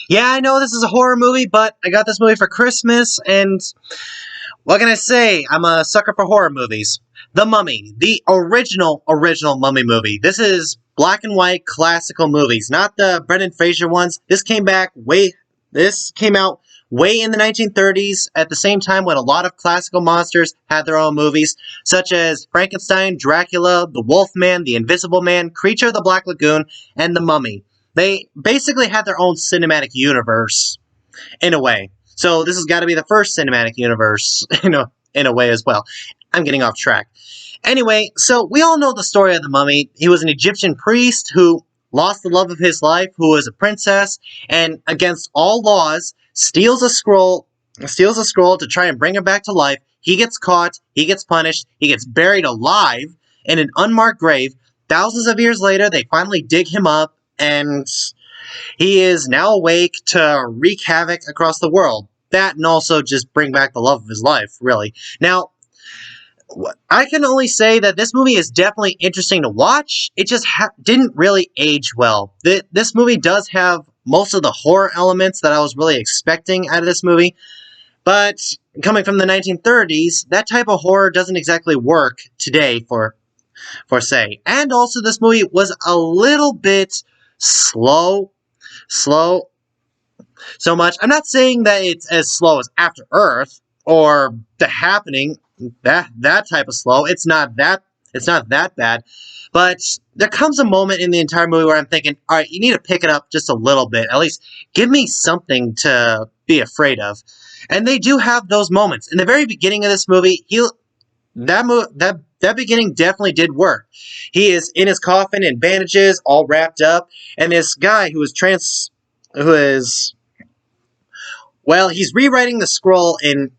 Yeah, I know this is a horror movie, but I got this movie for Christmas, and what can I say? I'm a sucker for horror movies. The Mummy, the original Mummy movie. This is black and white classical movies, not the Brendan Fraser ones. This came out way in the 1930s, at the same time when a lot of classical monsters had their own movies, such as Frankenstein, Dracula, the Wolfman, the Invisible Man, Creature of the Black Lagoon, and the Mummy. They basically had their own cinematic universe, in a way. So this has got to be the first cinematic universe, in a way as well. I'm getting off track. Anyway, so we all know the story of the mummy. He was an Egyptian priest who lost the love of his life, who was a princess, and against all laws, steals a scroll to try and bring her back to life. He gets caught, he gets punished, he gets buried alive in an unmarked grave. Thousands of years later, they finally dig him up, and he is now awake to wreak havoc across the world. That and also just bring back the love of his life, really. Now, I can only say that this movie is definitely interesting to watch. It just didn't really age well. This movie does have most of the horror elements that I was really expecting out of this movie, but coming from the 1930s, that type of horror doesn't exactly work today for say. And also, this movie was a little bit slow so much. I'm not saying that it's as slow as After Earth or The Happening, that type of slow. It's not that bad. But there comes a moment in the entire movie where I'm thinking, all right, you need to pick it up just a little bit. At least give me something to be afraid of. And they do have those moments. In the very beginning of this movie, that beginning definitely did work. He is in his coffin in bandages, all wrapped up, and this guy who is well, he's rewriting the scroll in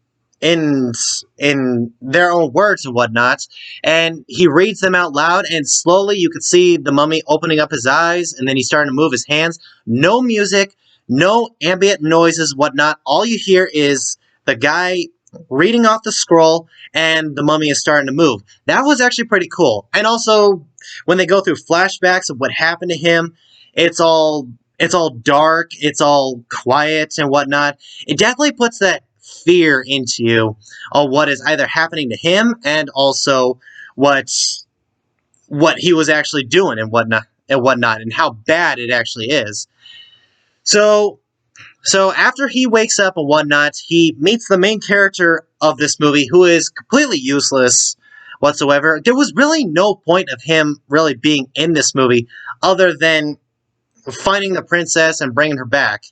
their own words and whatnot, and he reads them out loud, and slowly you could see the mummy opening up his eyes, and then he's starting to move his hands. No music, no ambient noises, whatnot. All you hear is the guy reading off the scroll, and the mummy is starting to move. That was actually pretty cool. And also, when they go through flashbacks of what happened to him, it's all dark, it's all quiet and whatnot. It definitely puts that fear into you of what is either happening to him and also what he was actually doing and whatnot, and how bad it actually is. So after he wakes up and whatnot, he meets the main character of this movie, who is completely useless whatsoever. There was really no point of him really being in this movie other than finding the princess and bringing her back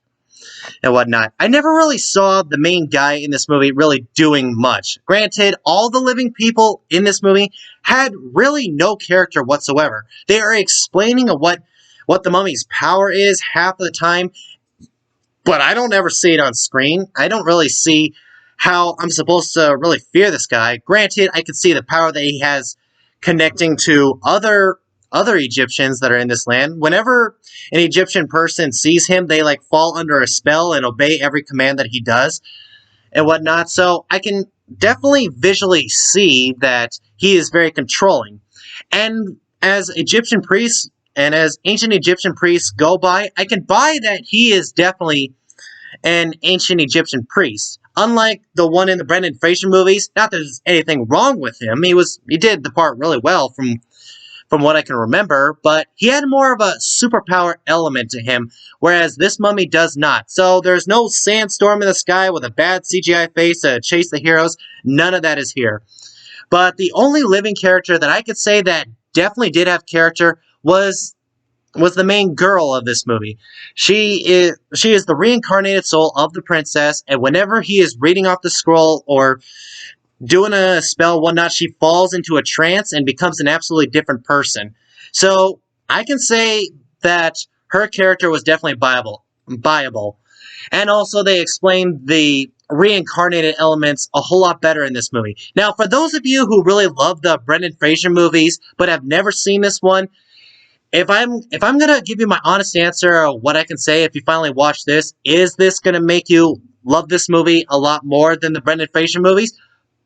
and whatnot. I never really saw the main guy in this movie really doing much. Granted, all the living people in this movie had really no character whatsoever. They are explaining what the mummy's power is half of the time, but I don't ever see it on screen. I don't really see how I'm supposed to really fear this guy. Granted, I can see the power that he has connecting to other Egyptians that are in this land. Whenever an Egyptian person sees him, they fall under a spell and obey every command that he does and whatnot. So I can definitely visually see that he is very controlling. And as Egyptian priests and as ancient Egyptian priests go by, I can buy that he is definitely an ancient Egyptian priest. Unlike the one in the Brendan Fraser movies, not that there's anything wrong with him. He did the part really well from what I can remember, but he had more of a superpower element to him, whereas this mummy does not. So there's no sandstorm in the sky with a bad CGI face to chase the heroes. None of that is here. But the only living character that I could say that definitely did have character was the main girl of this movie. She is the reincarnated soul of the princess, and whenever he is reading off the scroll or doing a spell, whatnot, she falls into a trance and becomes an absolutely different person. So I can say that her character was definitely viable. And also they explained the reincarnated elements a whole lot better in this movie. Now, for those of you who really love the Brendan Fraser movies but have never seen this one, if I'm gonna give you my honest answer of what I can say if you finally watch this, is this gonna make you love this movie a lot more than the Brendan Fraser movies?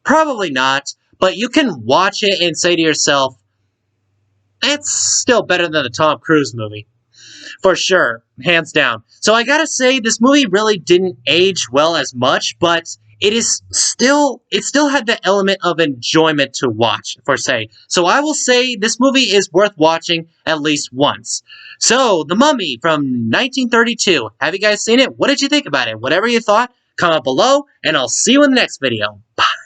Probably not, but you can watch it and say to yourself, it's still better than the Tom Cruise movie. For sure, hands down. So I gotta say, this movie really didn't age well as much, but it still had the element of enjoyment to watch, for say. So I will say this movie is worth watching at least once. So, The Mummy from 1932. Have you guys seen it? What did you think about it? Whatever you thought, comment below, and I'll see you in the next video. Bye.